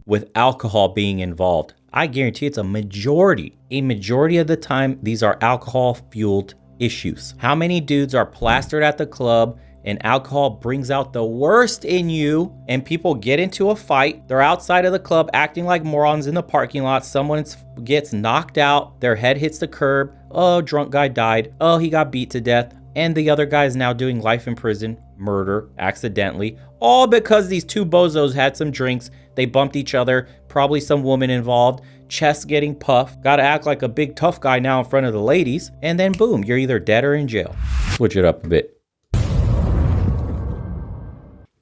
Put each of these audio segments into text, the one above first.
with alcohol being involved. I guarantee it's a majority of the time, these are alcohol-fueled issues. How many dudes are plastered at the club and alcohol brings out the worst in you and people get into a fight? They're outside of the club acting like morons in the parking lot. Someone gets knocked out. Their head hits the curb. Oh, drunk guy died. Oh, he got beat to death. And the other guy is now doing life in prison, murder, accidentally. All because these two bozos had some drinks. They bumped each other. Probably some woman involved. Chest getting puffed. Got to act like a big tough guy now in front of the ladies. And then boom, you're either dead or in jail. Switch it up a bit.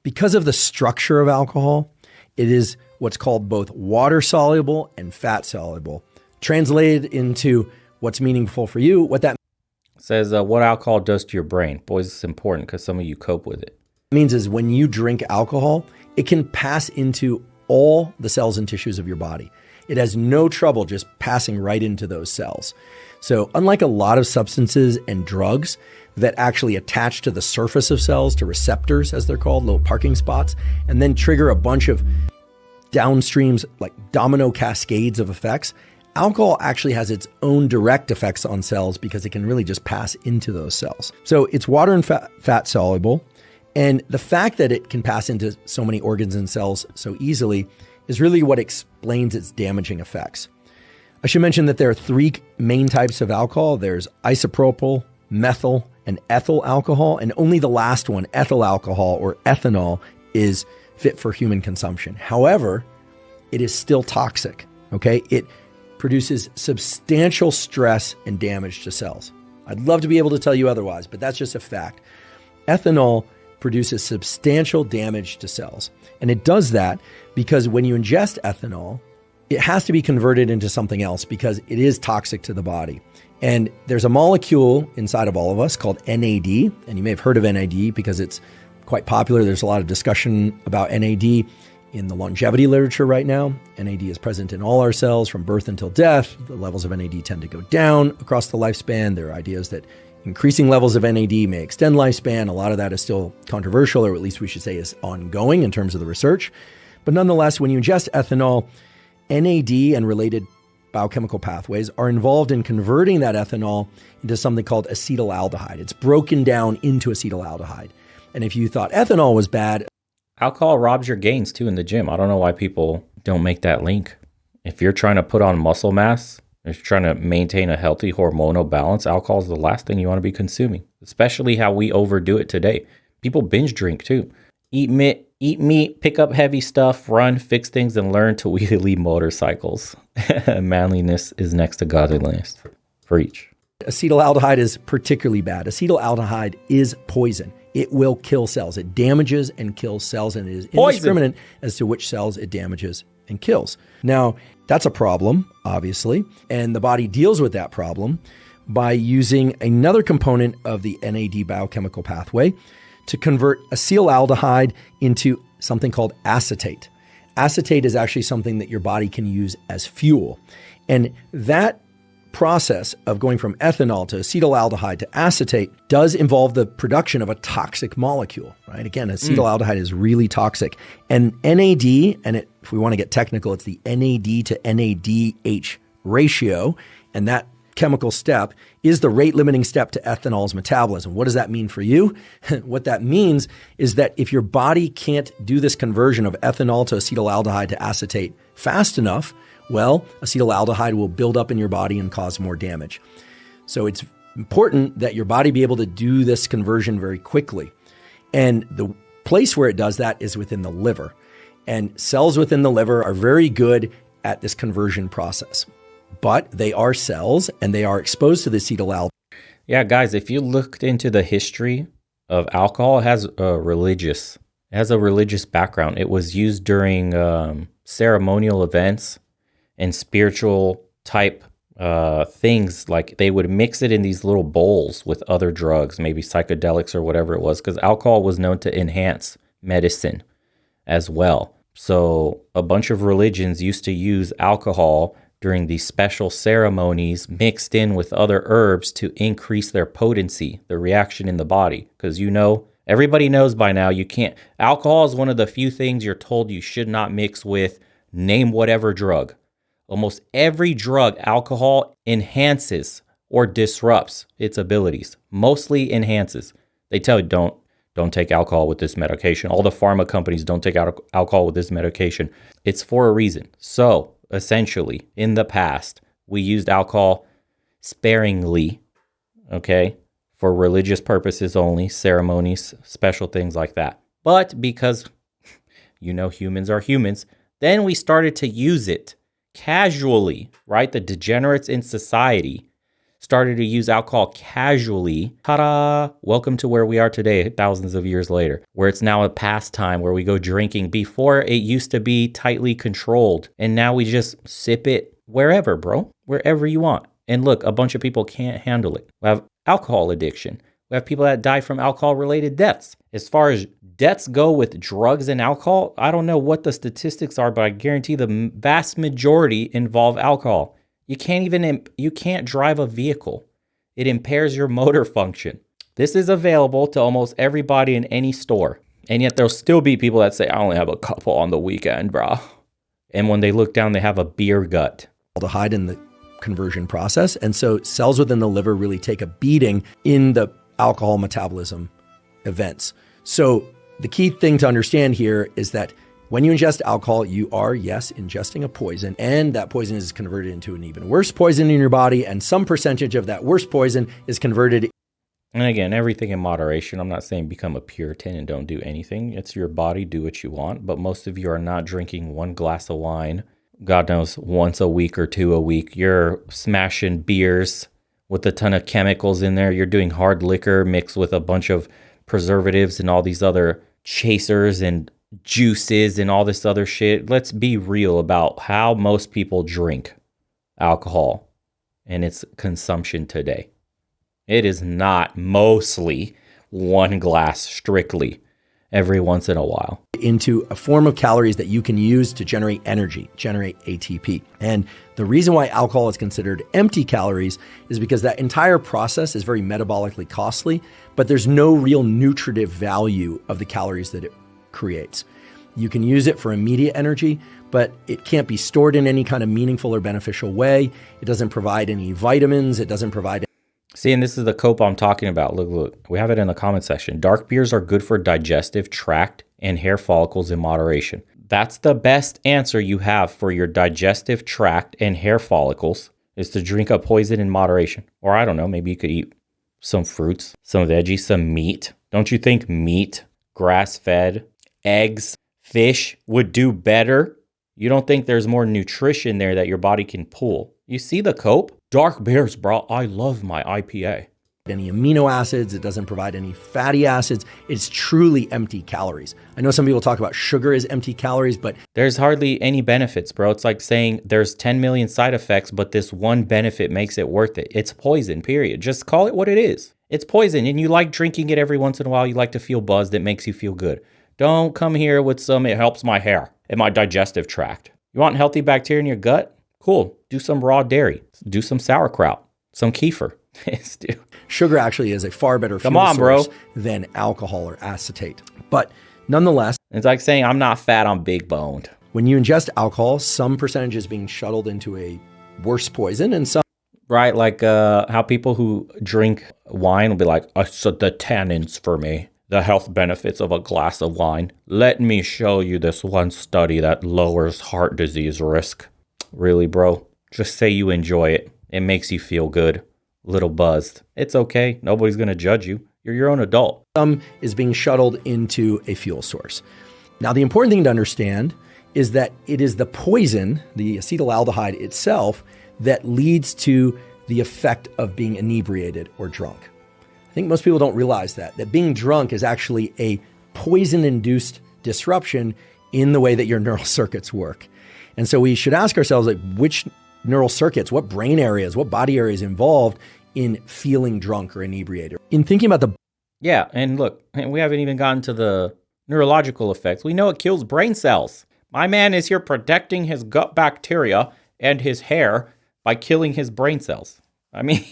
Because of the structure of alcohol, it is what's called both water soluble and fat soluble. Translated into what's meaningful for you, what that says what alcohol does to your brain. Boys, it's important because some of you cope with it. Means is when you drink alcohol, it can pass into all the cells and tissues of your body. It has no trouble just passing right into those cells. So unlike a lot of substances and drugs that actually attach to the surface of cells, to receptors, as they're called, little parking spots, and then trigger a bunch of downstreams, like domino cascades of effects, alcohol actually has its own direct effects on cells because it can really just pass into those cells. So it's water and fat soluble. And the fact that it can pass into so many organs and cells so easily is really what explains its damaging effects. I should mention that there are three main types of alcohol. There's isopropyl, methyl, and ethyl alcohol. And only the last one, ethyl alcohol or ethanol, is fit for human consumption. However, it is still toxic, okay? It produces substantial stress and damage to cells. I'd love to be able to tell you otherwise, but that's just a fact. Ethanol produces substantial damage to cells. And it does that because when you ingest ethanol, it has to be converted into something else because it is toxic to the body. And there's a molecule inside of all of us called NAD, and you may have heard of NAD because it's quite popular. There's a lot of discussion about NAD in the longevity literature right now. NAD is present in all our cells from birth until death. The levels of NAD tend to go down across the lifespan. There are ideas that increasing levels of NAD may extend lifespan. A lot of that is still controversial, or at least we should say is ongoing in terms of the research. But nonetheless, when you ingest ethanol, NAD and related biochemical pathways are involved in converting that ethanol into something called acetylaldehyde. It's broken down into acetylaldehyde. And if you thought ethanol was bad, alcohol robs your gains too in the gym. I don't know why people don't make that link. If you're trying to put on muscle mass, if you're trying to maintain a healthy hormonal balance, alcohol is the last thing you want to be consuming, especially how we overdo it today. People binge drink too. Eat meat, pick up heavy stuff, run, fix things, and learn to wheelie motorcycles. Manliness is next to godliness. Preach. Acetylaldehyde is particularly bad. Acetylaldehyde is poison. It will kill cells. It damages and kills cells, and it is indiscriminate as to which cells it damages and kills. Now, that's a problem, obviously, and the body deals with that problem by using another component of the NAD biochemical pathway to convert acetylaldehyde into something called acetate. Acetate is actually something that your body can use as fuel. And that process of going from ethanol to acetylaldehyde to acetate does involve the production of a toxic molecule, right? Again, acetylaldehyde is really toxic. And NAD, and if we want to get technical, it's the NAD to NADH ratio. And that chemical step is the rate limiting step to ethanol's metabolism. What does that mean for you? What that means is that if your body can't do this conversion of ethanol to acetylaldehyde to acetate fast enough, well, acetylaldehyde will build up in your body and cause more damage. So it's important that your body be able to do this conversion very quickly. And the place where it does that is within the liver. And cells within the liver are very good at this conversion process. But they are cells and they are exposed to the acetylaldehyde. Yeah, guys, if you looked into the history of alcohol, it has a religious background. It was used during ceremonial events and spiritual type things. Like they would mix it in these little bowls with other drugs, maybe psychedelics or whatever it was, because alcohol was known to enhance medicine as well. So a bunch of religions used to use alcohol during these special ceremonies mixed in with other herbs to increase their potency, the reaction in the body. Because everybody knows by now alcohol is one of the few things you're told you should not mix with Name whatever drug. Almost every drug, alcohol enhances or disrupts its abilities. Mostly enhances. They tell you don't take alcohol with this medication. All the pharma companies don't take alcohol with this medication. It's for a reason. So essentially, in the past, we used alcohol sparingly, okay, for religious purposes only, ceremonies, special things like that. But because, humans are humans, then we started to use it casually, right? The degenerates in society started to use alcohol casually. Ta-da! Welcome to where we are today, thousands of years later, where it's now a pastime where we go drinking. Before, it used to be tightly controlled, and now we just sip it wherever, bro, wherever you want. And look, a bunch of people can't handle it. We have alcohol addiction. We have people that die from alcohol-related deaths. As far as deaths go with drugs and alcohol, I don't know what the statistics are, but I guarantee the vast majority involve alcohol. You can't drive a vehicle. It impairs your motor function. This is available to almost everybody in any store. And yet there'll still be people that say, I only have a couple on the weekend, bro. And when they look down, they have a beer gut. Aldehyde in the conversion process. And so cells within the liver really take a beating in the alcohol metabolism events. So the key thing to understand here is that when you ingest alcohol, you are, yes, ingesting a poison, and that poison is converted into an even worse poison in your body, and some percentage of that worse poison is converted. And again, everything in moderation. I'm not saying become a Puritan and don't do anything. It's your body, do what you want. But most of you are not drinking one glass of wine, God knows, once a week or two a week. You're smashing beers with a ton of chemicals in there. You're doing hard liquor mixed with a bunch of preservatives and all these other chasers and juices and all this other shit. Let's be real about how most people drink alcohol and its consumption today. It is not mostly one glass strictly every once in a while. Into a form of calories that you can use to generate energy, generate ATP. And the reason why alcohol is considered empty calories is because that entire process is very metabolically costly, but there's no real nutritive value of the calories that it creates. You can use it for immediate energy, but it can't be stored in any kind of meaningful or beneficial way. It doesn't provide any vitamins. It doesn't provide. See, and this is the cope I'm talking about. Look, we have it in the comment section. Dark beers are good for digestive tract and hair follicles in moderation. That's the best answer you have for your digestive tract and hair follicles, is to drink a poison in moderation. Or I don't know, maybe you could eat some fruits, some veggies, some meat. Don't you think meat, grass-fed, eggs, fish would do better? You don't think there's more nutrition there that your body can pull? You see the cope? Dark beers, bro. I love my IPA. Any amino acids, it doesn't provide any fatty acids. It's truly empty calories. I know some people talk about sugar as empty calories, but there's hardly any benefits, bro. It's like saying there's 10 million side effects, but this one benefit makes it worth it. It's poison, period. Just call it what it is. It's poison, and you like drinking it every once in a while. You like to feel buzzed. It makes you feel good. Don't come here with some, it helps my hair and my digestive tract. You want healthy bacteria in your gut? Cool. Do some raw dairy. Do some sauerkraut. Some kefir. Sugar actually is a far better fuel source than alcohol or acetate. But nonetheless, it's like saying I'm not fat, I'm big boned. When you ingest alcohol, some percentage is being shuttled into a worse poison and some. Right, like how people who drink wine will be like, so the tannins for me. The health benefits of a glass of wine. Let me show you this one study that lowers heart disease risk. Really, bro? Just say you enjoy it. It makes you feel good. Little buzzed. It's okay. Nobody's going to judge you. You're your own adult. Some is being shuttled into a fuel source. Now, the important thing to understand is that it is the poison, the acetylaldehyde itself, that leads to the effect of being inebriated or drunk. I think most people don't realize that being drunk is actually a poison-induced disruption in the way that your neural circuits work. And so we should ask ourselves, like, which neural circuits, what brain areas, what body areas involved in feeling drunk or inebriated? In thinking about the... Yeah, and look, we haven't even gotten to the neurological effects. We know it kills brain cells. My man is here protecting his gut bacteria and his hair by killing his brain cells. I mean...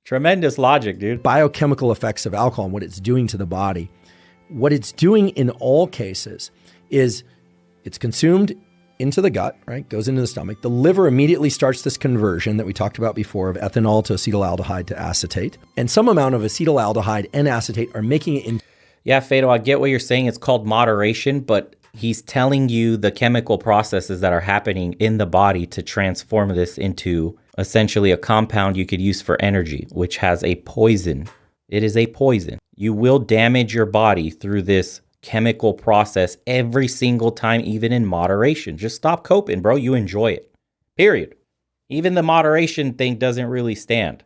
Tremendous logic, dude. Biochemical effects of alcohol and what it's doing to the body. What it's doing in all cases is it's consumed into the gut, right? Goes into the stomach. The liver immediately starts this conversion that we talked about before of ethanol to acetylaldehyde to acetate. And some amount of acetylaldehyde and acetate are making it into... Yeah, Fado, I get what you're saying. It's called moderation, but he's telling you the chemical processes that are happening in the body to transform this into essentially a compound you could use for energy, which has a poison. It is a poison. You will damage your body through this chemical process every single time, even in moderation. Just stop coping, bro. You enjoy it. Period. Even the moderation thing doesn't really stand.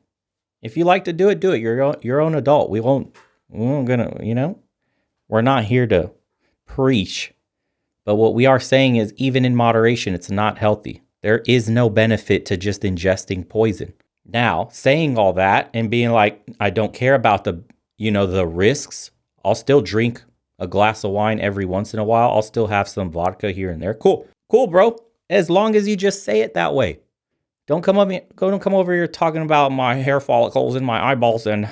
If you like to do it, do it. You're your own adult. We're gonna, we're not here to preach. But what we are saying is, even in moderation, it's not healthy. There is no benefit to just ingesting poison. Now, saying all that and being like, I don't care about the risks. I'll still drink a glass of wine every once in a while. I'll still have some vodka here and there. Cool, bro. As long as you just say it that way. Don't come over here talking about my hair follicles and my eyeballs and,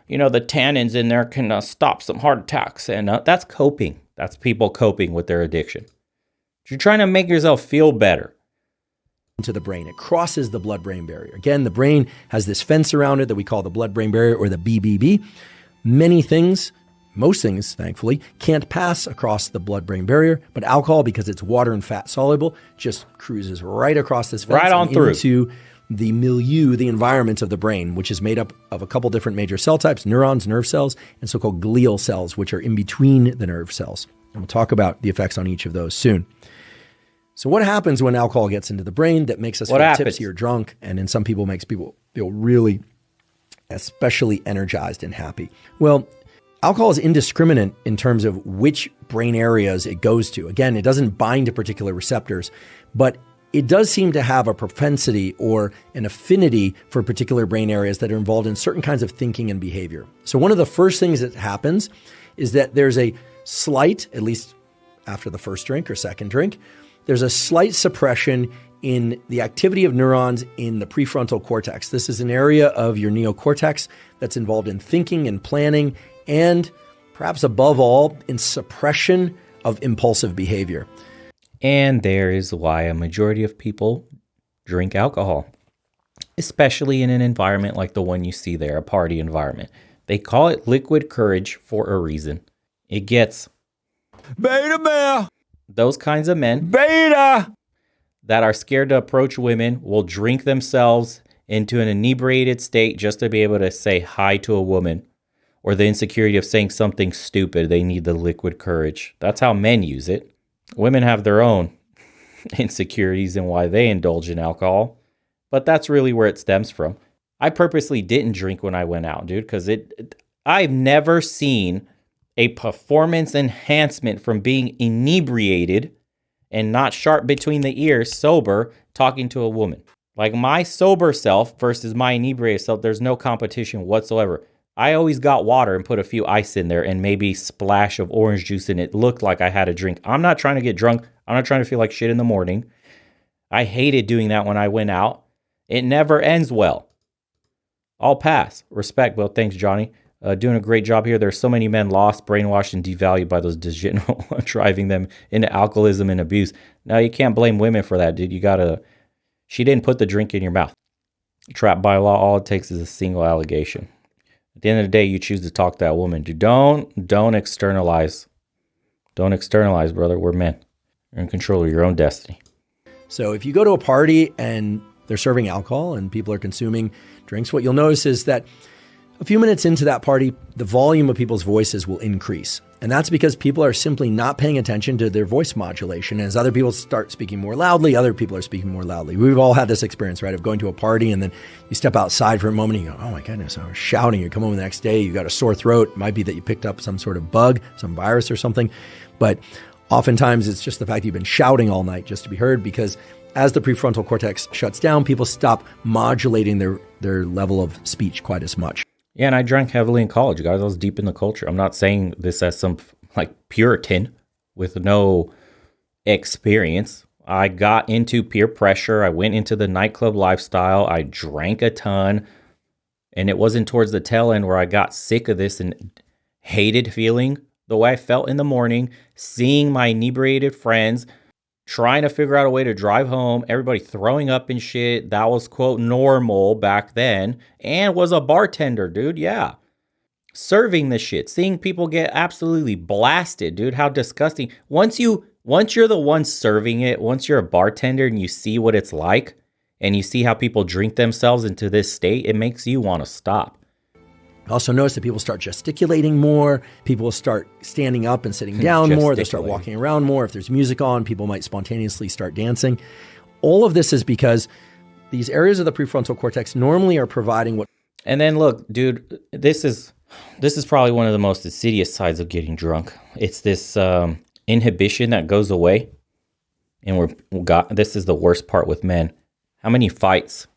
the tannins in there can stop some heart attacks. And that's coping. That's people coping with their addiction. You're trying to make yourself feel better. Into the brain. It crosses the blood-brain barrier. Again, the brain has this fence around it that we call the blood-brain barrier, or the BBB. Most things, thankfully, can't pass across the blood-brain barrier, but alcohol, because it's water and fat soluble, just cruises right across this fence right on through into the milieu, the environment of the brain, which is made up of a couple different major cell types: neurons, nerve cells, and so-called glial cells, which are in between the nerve cells. And we'll talk about the effects on each of those soon. So what happens when alcohol gets into the brain that makes us feel tipsy or drunk, and in some people makes people feel really especially energized and happy? Well, alcohol is indiscriminate in terms of which brain areas it goes to. Again, it doesn't bind to particular receptors, but it does seem to have a propensity or an affinity for particular brain areas that are involved in certain kinds of thinking and behavior. So one of the first things that happens is that there's a slight, at least after the first drink or second drink, there's a slight suppression in the activity of neurons in the prefrontal cortex. This is an area of your neocortex that's involved in thinking and planning, and perhaps above all, in suppression of impulsive behavior. And there is why a majority of people drink alcohol, especially in an environment like the one you see there, a party environment. They call it liquid courage for a reason. It gets beta male. Those kinds of men beta that are scared to approach women will drink themselves into an inebriated state just to be able to say hi to a woman, or the insecurity of saying something stupid. They need the liquid courage. That's how men use it. Women have their own insecurities and why they indulge in alcohol, but that's really where it stems from. I purposely didn't drink when I went out, dude, because I've never seen a performance enhancement from being inebriated and not sharp between the ears, sober, talking to a woman. Like my sober self versus my inebriated self, there's no competition whatsoever. I always got water and put a few ice in there and maybe splash of orange juice, and it looked like I had a drink. I'm not trying to get drunk. I'm not trying to feel like shit in the morning. I hated doing that when I went out. It never ends well. I'll pass. Respect, Will. Thanks, Johnny. Doing a great job here. There's so many men lost, brainwashed, and devalued by those digital, driving them into alcoholism and abuse. Now, you can't blame women for that, dude. She didn't put the drink in your mouth. Trapped by law, all it takes is a single allegation. At the end of the day, you choose to talk to that woman. Dude, don't externalize. Don't externalize, brother. We're men. You're in control of your own destiny. So if you go to a party and they're serving alcohol and people are consuming drinks, what you'll notice is that a few minutes into that party, the volume of people's voices will increase. And that's because people are simply not paying attention to their voice modulation. As other people start speaking more loudly, other people are speaking more loudly. We've all had this experience, right, of going to a party and then you step outside for a moment and you go, oh my goodness, I was shouting. You come home the next day, you got a sore throat. It might be that you picked up some sort of bug, some virus or something. But oftentimes it's just the fact that you've been shouting all night just to be heard, because as the prefrontal cortex shuts down, people stop modulating their level of speech quite as much. Yeah, and I drank heavily in college, guys. I was deep in the culture. I'm not saying this as some like Puritan with no experience. I got into peer pressure. I went into the nightclub lifestyle. I drank a ton. And it wasn't towards the tail end where I got sick of this and hated feeling the way I felt in the morning, seeing my inebriated friends trying to figure out a way to drive home, everybody throwing up and shit. That was, quote, normal back then, and was a bartender, dude. Yeah. Serving the shit, seeing people get absolutely blasted, dude. How disgusting. Once you're the one serving it, once you're a bartender and you see what it's like, and you see how people drink themselves into this state, it makes you want to stop. Also notice that people start gesticulating more. People will start standing up and sitting down more. They'll start walking around more. If there's music on, people might spontaneously start dancing. All of this is because these areas of the prefrontal cortex normally are providing what... And then look, dude, this is probably one of the most insidious sides of getting drunk. It's this inhibition that goes away. And this is the worst part with men. How many fights?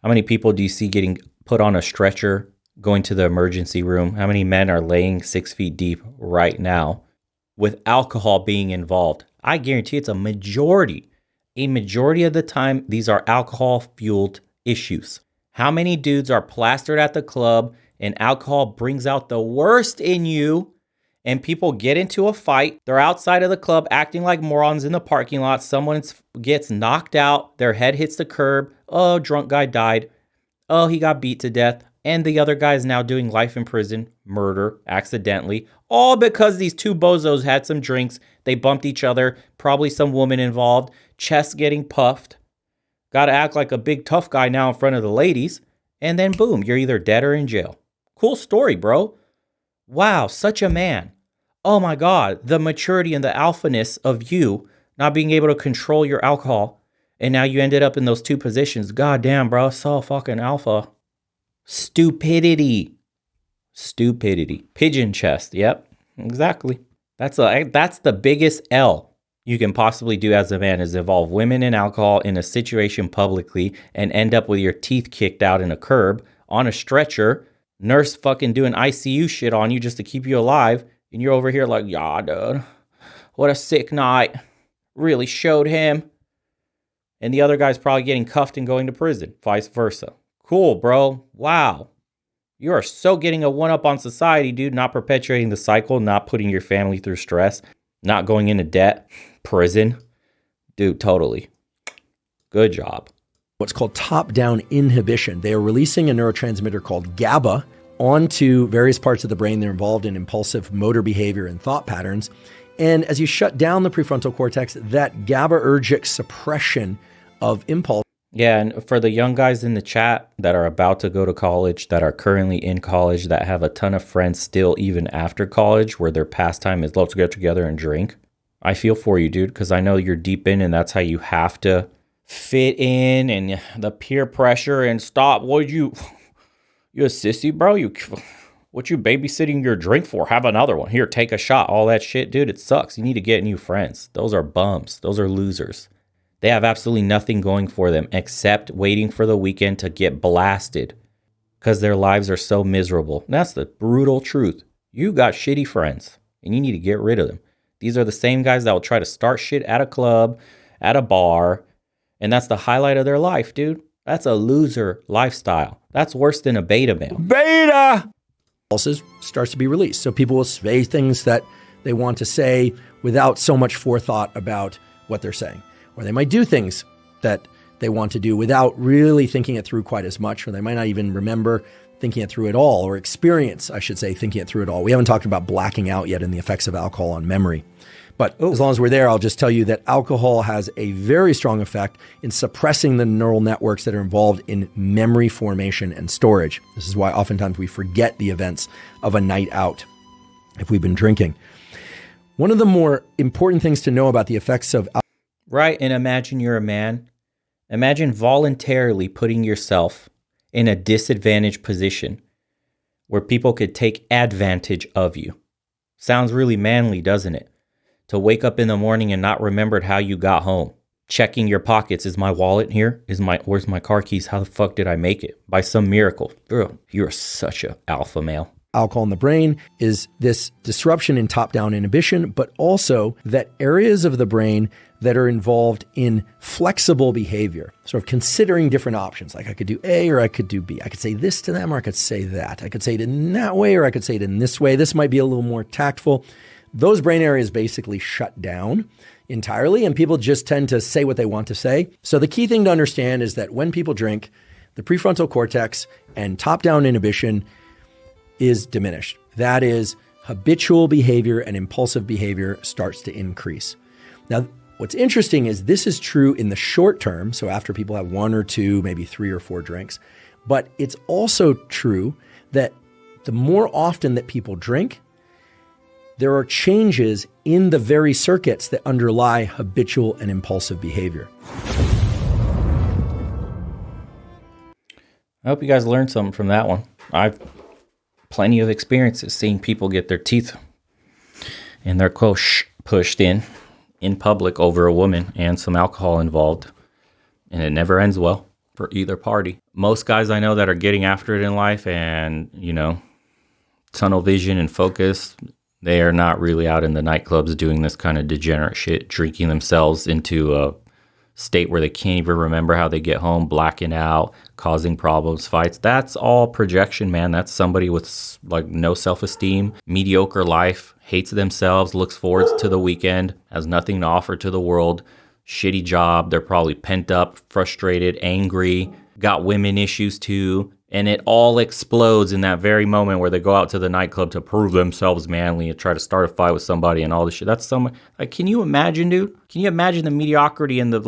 How many people do you see getting put on a stretcher, going to the emergency room? How many men are laying 6 feet deep right now with alcohol being involved? I guarantee it's a majority of the time, these are alcohol-fueled issues. How many dudes are plastered at the club and alcohol brings out the worst in you and people get into a fight? They're outside of the club acting like morons in the parking lot. Someone gets knocked out. Their head hits the curb. Oh, drunk guy died. Oh, he got beat to death. And the other guy is now doing life in prison, murder, accidentally. All because these two bozos had some drinks. They bumped each other. Probably some woman involved. Chest getting puffed. Got to act like a big tough guy now in front of the ladies. And then boom, you're either dead or in jail. Cool story, bro. Wow, such a man. Oh my God, the maturity and the alphaness of you not being able to control your alcohol. And now you ended up in those two positions. God damn, bro, so fucking alpha. Stupidity. Pigeon chest. Yep, exactly. That's the biggest L you can possibly do as a man, is involve women and alcohol in a situation publicly and end up with your teeth kicked out in a curb, on a stretcher, nurse fucking doing ICU shit on you just to keep you alive. And you're over here like, yeah, dude, what a sick night. Really showed him. And the other guy's probably getting cuffed and going to prison, vice versa. Cool, bro. Wow. You are so getting a one-up on society, dude. Not perpetuating the cycle, not putting your family through stress, not going into debt, prison. Dude, totally. Good job. What's called top-down inhibition. They are releasing a neurotransmitter called GABA onto various parts of the brain. They're involved in impulsive motor behavior and thought patterns. And as you shut down the prefrontal cortex, that GABAergic suppression of impulse. Yeah, and for the young guys in the chat that are about to go to college, that are currently in college, that have a ton of friends still even after college, where their pastime is let's get together and drink. I feel for you, dude, because I know you're deep in and that's how you have to fit in, and the peer pressure and stop. You a sissy, bro? What you babysitting your drink for? Have another one. Here, take a shot. All that shit, dude, it sucks. You need to get new friends. Those are bums. Those are losers. They have absolutely nothing going for them except waiting for the weekend to get blasted because their lives are so miserable. And that's the brutal truth. You got shitty friends and you need to get rid of them. These are the same guys that will try to start shit at a club, at a bar, and that's the highlight of their life, dude. That's a loser lifestyle. That's worse than a beta male. Beta! Impulses starts to be released. So people will say things that they want to say without so much forethought about what they're saying. Or they might do things that they want to do without really thinking it through quite as much, or they might not even remember thinking it through at all, or experience, I should say, thinking it through at all. We haven't talked about blacking out yet and the effects of alcohol on memory. But as long as we're there, I'll just tell you that alcohol has a very strong effect in suppressing the neural networks that are involved in memory formation and storage. This is why oftentimes we forget the events of a night out if we've been drinking. One of the more important things to know about the effects of alcohol. Right, and imagine you're a man. Imagine voluntarily putting yourself in a disadvantaged position where people could take advantage of you. Sounds really manly, doesn't it? To wake up in the morning and not remembered how you got home. Checking your pockets. Is my wallet here? Where's my car keys? How the fuck did I make it? By some miracle. Girl, you're such an alpha male. Alcohol in the brain is this disruption in top-down inhibition, but also that areas of the brain that are involved in flexible behavior, sort of considering different options. Like I could do A or I could do B. I could say this to them or I could say that. I could say it in that way or I could say it in this way. This might be a little more tactful. Those brain areas basically shut down. entirely, and people just tend to say what they want to say. So the key thing to understand is that when people drink, the prefrontal cortex and top-down inhibition is diminished. That is, habitual behavior and impulsive behavior starts to increase. Now, what's interesting is this is true in the short term, so after people have 1 or 2, maybe 3 or 4 drinks, but it's also true that the more often that people drink, there are changes in the very circuits that underlie habitual and impulsive behavior. I hope you guys learned something from that one. I've plenty of experiences seeing people get their teeth and their quosh pushed in public over a woman and some alcohol involved. And it never ends well for either party. Most guys I know that are getting after it in life and, tunnel vision and focus, they are not really out in the nightclubs doing this kind of degenerate shit, drinking themselves into a state where they can't even remember how they get home, blacking out, causing problems, fights. That's all projection, man. That's somebody with no self-esteem, mediocre life, hates themselves, looks forward to the weekend, has nothing to offer to the world, shitty job. They're probably pent up, frustrated, angry, got women issues too. And it all explodes in that very moment where they go out to the nightclub to prove themselves manly and try to start a fight with somebody and all this shit. That's can you imagine, dude? Can you imagine the mediocrity and the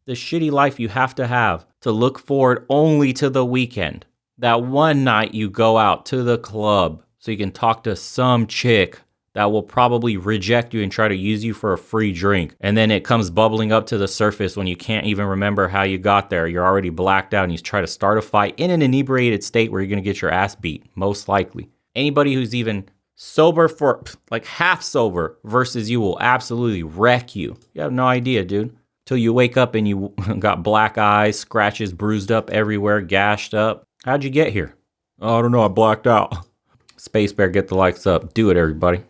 shitty life you have to look forward only to the weekend? That one night you go out to the club so you can talk to some chick that will probably reject you and try to use you for a free drink. And then it comes bubbling up to the surface when you can't even remember how you got there. You're already blacked out and you try to start a fight in an inebriated state where you're going to get your ass beat, most likely. Anybody who's even sober for half sober versus you will absolutely wreck you. You have no idea, dude. Till you wake up and you got black eyes, scratches, bruised up everywhere, gashed up. How'd you get here? Oh, I don't know. I blacked out. Space Bear, get the likes up. Do it, everybody.